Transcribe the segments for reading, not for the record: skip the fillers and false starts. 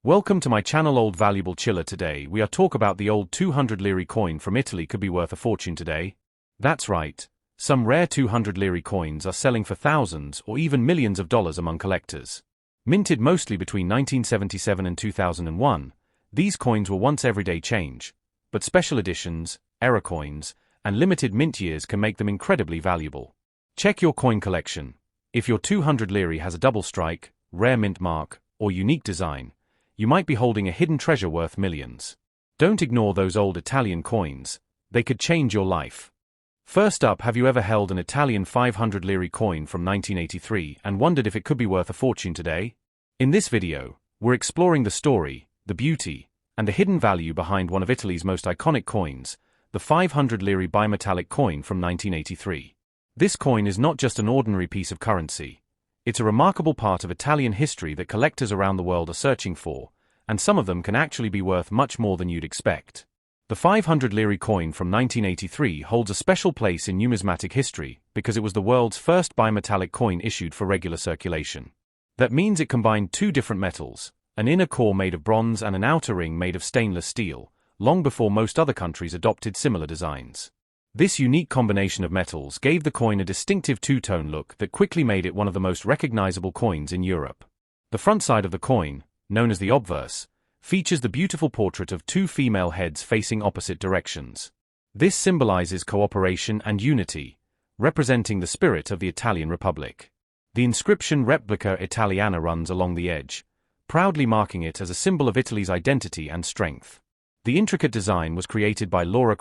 Welcome to my channel Old Valuable Chiller. Today we are talk about the old 200 Lire coin from Italy could be worth a fortune today. That's right. Some rare 200 Lire coins are selling for thousands or even millions of dollars among collectors. Minted mostly between 1977 and 2001, these coins were once everyday change, but special editions, error coins, and limited mint years can make them incredibly valuable. Check your coin collection. If your 200 Lire has a double strike, rare mint mark, or unique design, you might be holding a hidden treasure worth millions. Don't ignore those old Italian coins. They could change your life. First up, have you ever held an Italian 500 Lire coin from 1983 and wondered if it could be worth a fortune today? In this video, we're exploring the story, the beauty, and the hidden value behind one of Italy's most iconic coins, the 500 Lire bimetallic coin from 1983. This coin is not just an ordinary piece of currency. It's a remarkable part of Italian history that collectors around the world are searching for, and some of them can actually be worth much more than you'd expect. The 500 Lire coin from 1983 holds a special place in numismatic history because it was the world's first bimetallic coin issued for regular circulation. That means it combined two different metals, an inner core made of bronze and an outer ring made of stainless steel, long before most other countries adopted similar designs. This unique combination of metals gave the coin a distinctive two-tone look that quickly made it one of the most recognizable coins in Europe. The front side of the coin, known as the obverse, features the beautiful portrait of two female heads facing opposite directions. This symbolizes cooperation and unity, representing the spirit of the Italian Republic. The inscription Replica Italiana runs along the edge, proudly marking it as a symbol of Italy's identity and strength. The intricate design was created by Lira,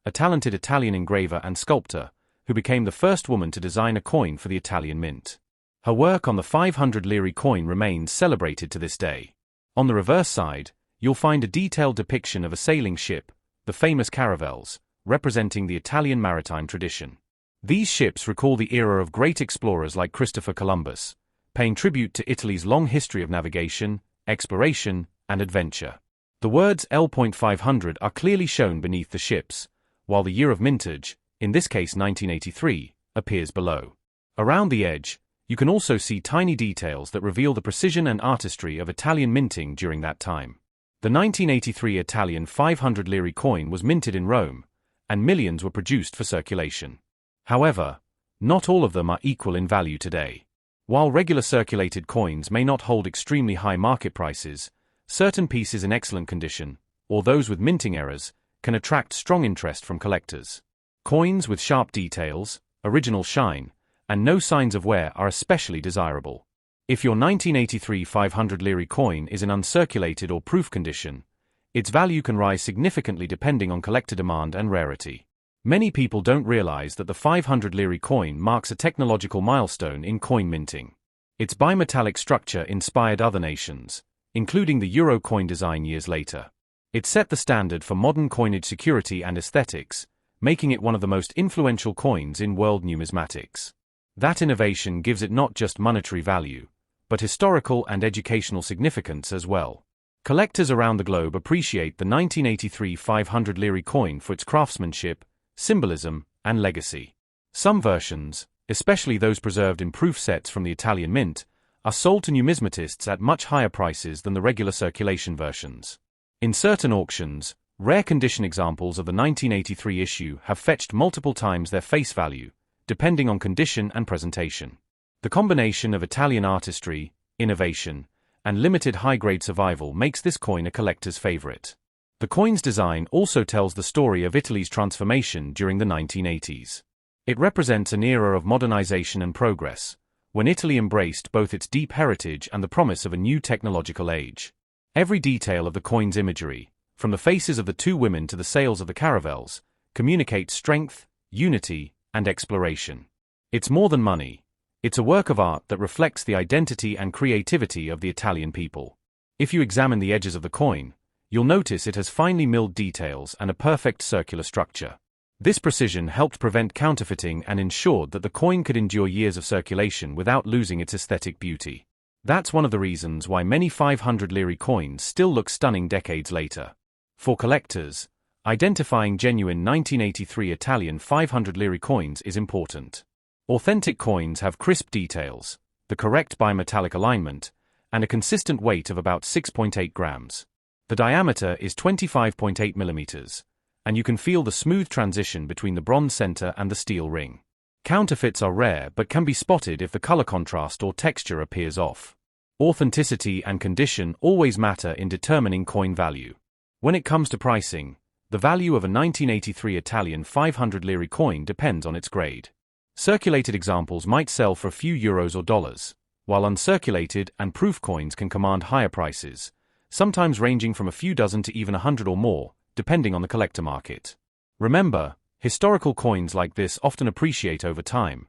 a talented Italian engraver and sculptor, who became the first woman to design a coin for the Italian mint. Her work on the 500 Lire coin remains celebrated to this day. On the reverse side, you'll find a detailed depiction of a sailing ship, the famous caravels, representing the Italian maritime tradition. These ships recall the era of great explorers like Christopher Columbus, paying tribute to Italy's long history of navigation, exploration, and adventure. The words L.500 are clearly shown beneath the ships, while the year of mintage, in this case 1983, appears below. Around the edge, you can also see tiny details that reveal the precision and artistry of Italian minting during that time. The 1983 Italian 500 Lire coin was minted in Rome, and millions were produced for circulation. However, not all of them are equal in value today. While regular circulated coins may not hold extremely high market prices, certain pieces in excellent condition, or those with minting errors, can attract strong interest from collectors. Coins with sharp details, original shine, and no signs of wear are especially desirable. If your 1983 500 Lire coin is in uncirculated or proof condition, its value can rise significantly depending on collector demand and rarity. Many people don't realize that the 500 Lire coin marks a technological milestone in coin minting. Its bimetallic structure inspired other nations, including the Euro coin design years later. It set the standard for modern coinage security and aesthetics, making it one of the most influential coins in world numismatics. That innovation gives it not just monetary value, but historical and educational significance as well. Collectors around the globe appreciate the 1983 500 Lire coin for its craftsmanship, symbolism, and legacy. Some versions, especially those preserved in proof sets from the Italian mint, are sold to numismatists at much higher prices than the regular circulation versions. In certain auctions, rare condition examples of the 1983 issue have fetched multiple times their face value, depending on condition and presentation. The combination of Italian artistry, innovation, and limited high-grade survival makes this coin a collector's favorite. The coin's design also tells the story of Italy's transformation during the 1980s. It represents an era of modernization and progress, when Italy embraced both its deep heritage and the promise of a new technological age. Every detail of the coin's imagery, from the faces of the two women to the sails of the caravels, communicates strength, unity, and exploration. It's more than money. It's a work of art that reflects the identity and creativity of the Italian people. If you examine the edges of the coin, you'll notice it has finely milled details and a perfect circular structure. This precision helped prevent counterfeiting and ensured that the coin could endure years of circulation without losing its aesthetic beauty. That's one of the reasons why many 500 Lire coins still look stunning decades later. For collectors, identifying genuine 1983 Italian 500 Lire coins is important. Authentic coins have crisp details, the correct bimetallic alignment, and a consistent weight of about 6.8 grams. The diameter is 25.8 millimeters, and you can feel the smooth transition between the bronze center and the steel ring. Counterfeits are rare but can be spotted if the color contrast or texture appears off. Authenticity and condition always matter in determining coin value. When it comes to pricing, the value of a 1983 Italian 500 lire coin depends on its grade. Circulated examples might sell for a few euros or dollars, while uncirculated and proof coins can command higher prices, sometimes ranging from a few dozen to even 100 or more, depending on the collector market. Remember, historical coins like this often appreciate over time,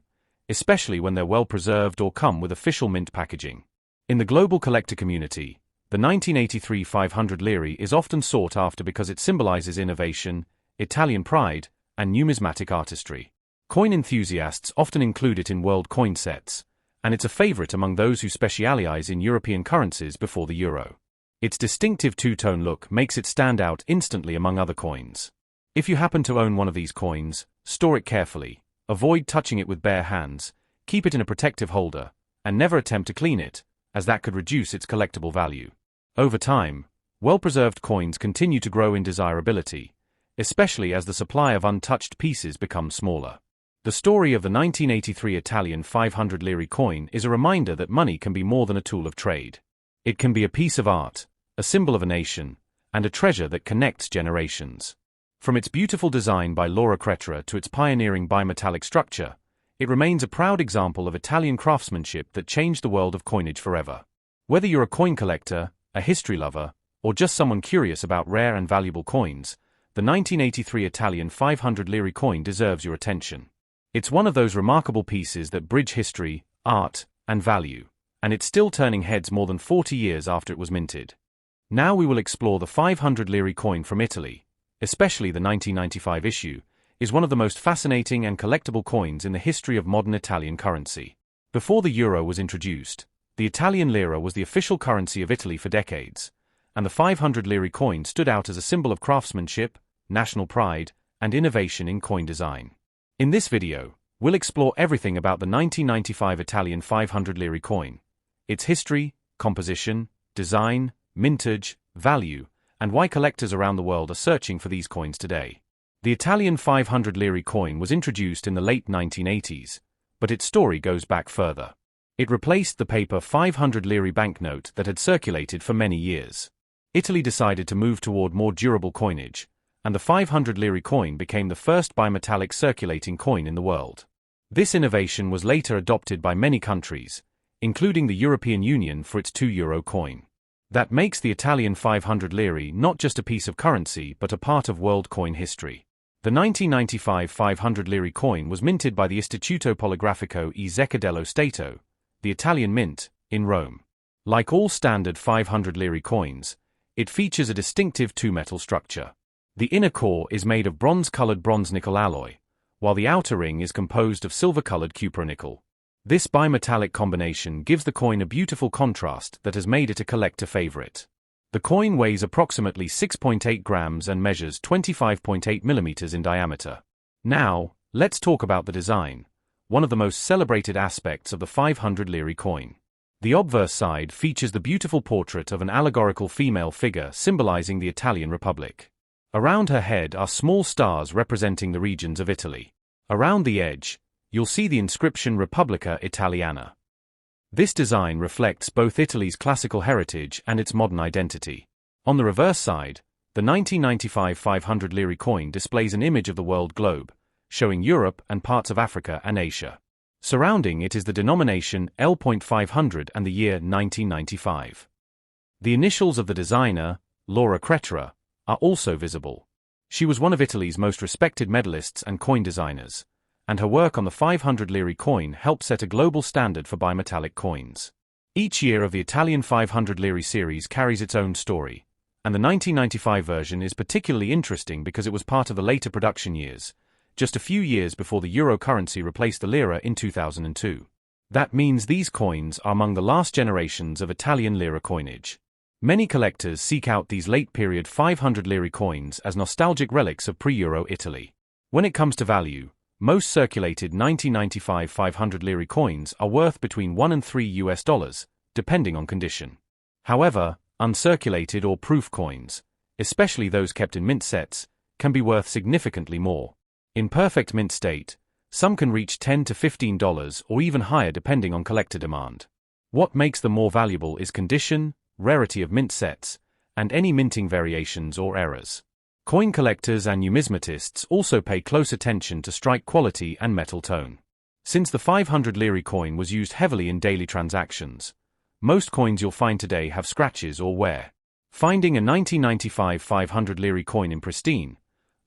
especially when they're well preserved or come with official mint packaging. In the global collector community, the 1983 500 lire is often sought after because it symbolizes innovation, Italian pride, and numismatic artistry. Coin enthusiasts often include it in world coin sets, and it's a favorite among those who specialize in European currencies before the euro. Its distinctive two-tone look makes it stand out instantly among other coins. If you happen to own one of these coins, store it carefully, avoid touching it with bare hands, keep it in a protective holder, and never attempt to clean it, as that could reduce its collectible value. Over time, well-preserved coins continue to grow in desirability, especially as the supply of untouched pieces becomes smaller. The story of the 1983 Italian 500 lire coin is a reminder that money can be more than a tool of trade. It can be a piece of art, a symbol of a nation, and a treasure that connects generations. From its beautiful design by Lira to its pioneering bimetallic structure, it remains a proud example of Italian craftsmanship that changed the world of coinage forever. Whether you're a coin collector, a history lover, or just someone curious about rare and valuable coins, the 1983 Italian 500 lire coin deserves your attention. It's one of those remarkable pieces that bridge history, art, and value, and it's still turning heads more than 40 years after it was minted. Now we will explore the 500 lire coin from Italy, especially the 1995 issue, is one of the most fascinating and collectible coins in the history of modern Italian currency. Before the euro was introduced, the Italian lira was the official currency of Italy for decades, and the 500 lire coin stood out as a symbol of craftsmanship, national pride, and innovation in coin design. In this video, we'll explore everything about the 1995 Italian 500 lire coin, its history, composition, design, mintage, value, and why collectors around the world are searching for these coins today. The Italian 500 lire coin was introduced in the late 1980s, but its story goes back further. It replaced the paper 500 lire banknote that had circulated for many years. Italy decided to move toward more durable coinage, and the 500 lire coin became the first bimetallic circulating coin in the world. This innovation was later adopted by many countries, including the European Union for its €2 coin. That makes the Italian 500 lire not just a piece of currency but a part of world coin history. The 1995 500 lire coin was minted by the Istituto Poligrafico e Zecca dello Stato, the Italian Mint, in Rome. Like all standard 500 lire coins, it features a distinctive two-metal structure. The inner core is made of bronze-colored bronze-nickel alloy, while the outer ring is composed of silver-colored cupronickel. This bimetallic combination gives the coin a beautiful contrast that has made it a collector favorite. The coin weighs approximately 6.8 grams and measures 25.8 millimeters in diameter. Now, let's talk about the design, one of the most celebrated aspects of the 500 lire coin. The obverse side features the beautiful portrait of an allegorical female figure symbolizing the Italian Republic. Around her head are small stars representing the regions of Italy. Around the edge, you'll see the inscription Repubblica Italiana. This design reflects both Italy's classical heritage and its modern identity. On the reverse side, the 1995 500 lire coin displays an image of the world globe, showing Europe and parts of Africa and Asia. Surrounding it is the denomination L.500 and the year 1995. The initials of the designer, Lira, are also visible. She was one of Italy's most respected medallists and coin designers, and her work on the 500 lire coin helped set a global standard for bimetallic coins. Each year of the Italian 500 lire series carries its own story, and the 1995 version is particularly interesting because it was part of the later production years, just a few years before the euro currency replaced the lira in 2002. That means these coins are among the last generations of Italian lira coinage. Many collectors seek out these late-period 500 lire coins as nostalgic relics of pre-euro Italy. When it comes to value, most circulated 1995 500 lire coins are worth between $1 and $3, depending on condition. However, uncirculated or proof coins, especially those kept in mint sets, can be worth significantly more. In perfect mint state, some can reach $10 to $15 or even higher depending on collector demand. What makes them more valuable is condition, rarity of mint sets, and any minting variations or errors. Coin collectors and numismatists also pay close attention to strike quality and metal tone. Since the 500 Lire coin was used heavily in daily transactions, most coins you'll find today have scratches or wear. Finding a 1995 500 Lire coin in pristine,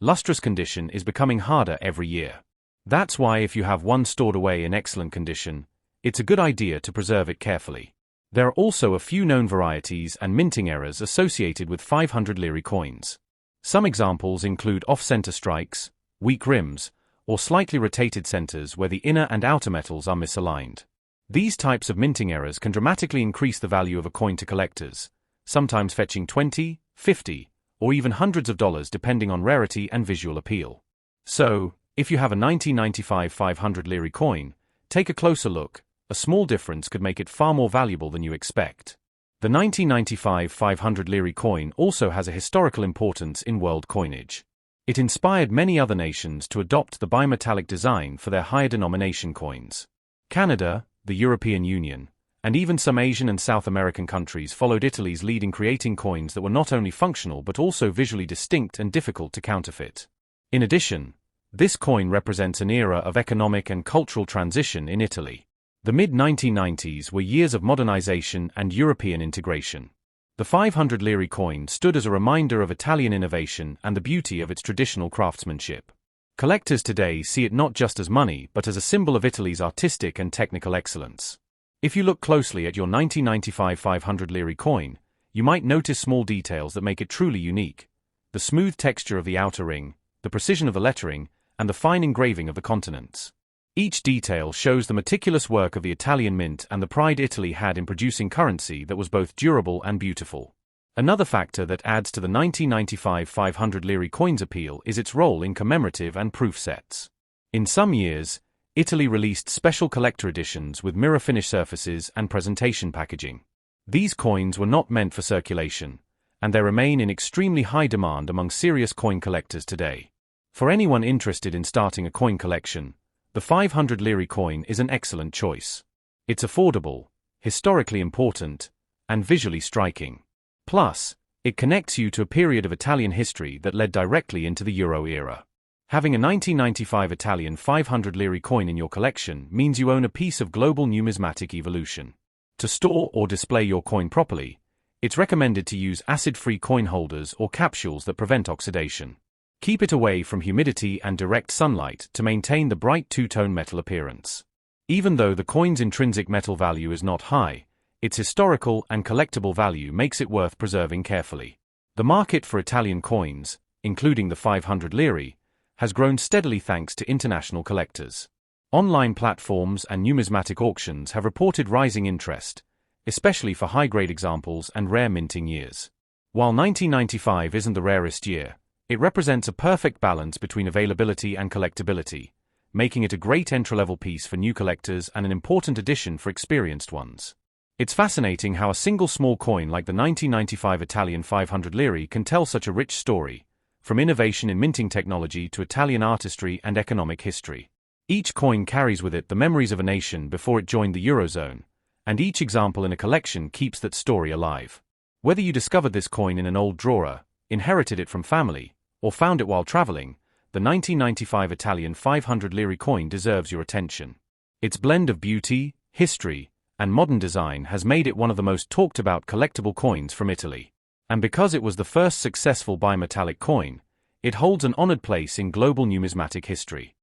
lustrous condition is becoming harder every year. That's why if you have one stored away in excellent condition, it's a good idea to preserve it carefully. There are also a few known varieties and minting errors associated with 500 Lire coins. Some examples include off-center strikes, weak rims, or slightly rotated centers where the inner and outer metals are misaligned. These types of minting errors can dramatically increase the value of a coin to collectors, sometimes fetching $20, $50, or even hundreds of dollars depending on rarity and visual appeal. So, if you have a 1995 500 Lire coin, take a closer look. A small difference could make it far more valuable than you expect. The 1995 500 Lire coin also has a historical importance in world coinage. It inspired many other nations to adopt the bimetallic design for their higher denomination coins. Canada, the European Union, and even some Asian and South American countries followed Italy's lead in creating coins that were not only functional but also visually distinct and difficult to counterfeit. In addition, this coin represents an era of economic and cultural transition in Italy. The mid-1990s were years of modernization and European integration. The 500 Lire coin stood as a reminder of Italian innovation and the beauty of its traditional craftsmanship. Collectors today see it not just as money but as a symbol of Italy's artistic and technical excellence. If you look closely at your 1995 500 Lire coin, you might notice small details that make it truly unique. The smooth texture of the outer ring, the precision of the lettering, and the fine engraving of the continents. Each detail shows the meticulous work of the Italian mint and the pride Italy had in producing currency that was both durable and beautiful. Another factor that adds to the 1995 500 Lire coin's appeal is its role in commemorative and proof sets. In some years, Italy released special collector editions with mirror finish surfaces and presentation packaging. These coins were not meant for circulation, and they remain in extremely high demand among serious coin collectors today. For anyone interested in starting a coin collection, the 500 Lire coin is an excellent choice. It's affordable, historically important, and visually striking. Plus, it connects you to a period of Italian history that led directly into the Euro era. Having a 1995 Italian 500 Lire coin in your collection means you own a piece of global numismatic evolution. To store or display your coin properly, it's recommended to use acid-free coin holders or capsules that prevent oxidation. Keep it away from humidity and direct sunlight to maintain the bright two-tone metal appearance. Even though the coin's intrinsic metal value is not high, its historical and collectible value makes it worth preserving carefully. The market for Italian coins, including the 500 Lire, has grown steadily thanks to international collectors. Online platforms and numismatic auctions have reported rising interest, especially for high-grade examples and rare minting years. While 1995 isn't the rarest year, it represents a perfect balance between availability and collectability, making it a great entry-level piece for new collectors and an important addition for experienced ones. It's fascinating how a single small coin like the 1995 Italian 500 Lire can tell such a rich story, from innovation in minting technology to Italian artistry and economic history. Each coin carries with it the memories of a nation before it joined the Eurozone, and each example in a collection keeps that story alive. Whether you discovered this coin in an old drawer, inherited it from family, or found it while traveling, the 1995 Italian 500 Lire coin deserves your attention. Its blend of beauty, history, and modern design has made it one of the most talked about collectible coins from Italy. And because it was the first successful bimetallic coin, it holds an honored place in global numismatic history.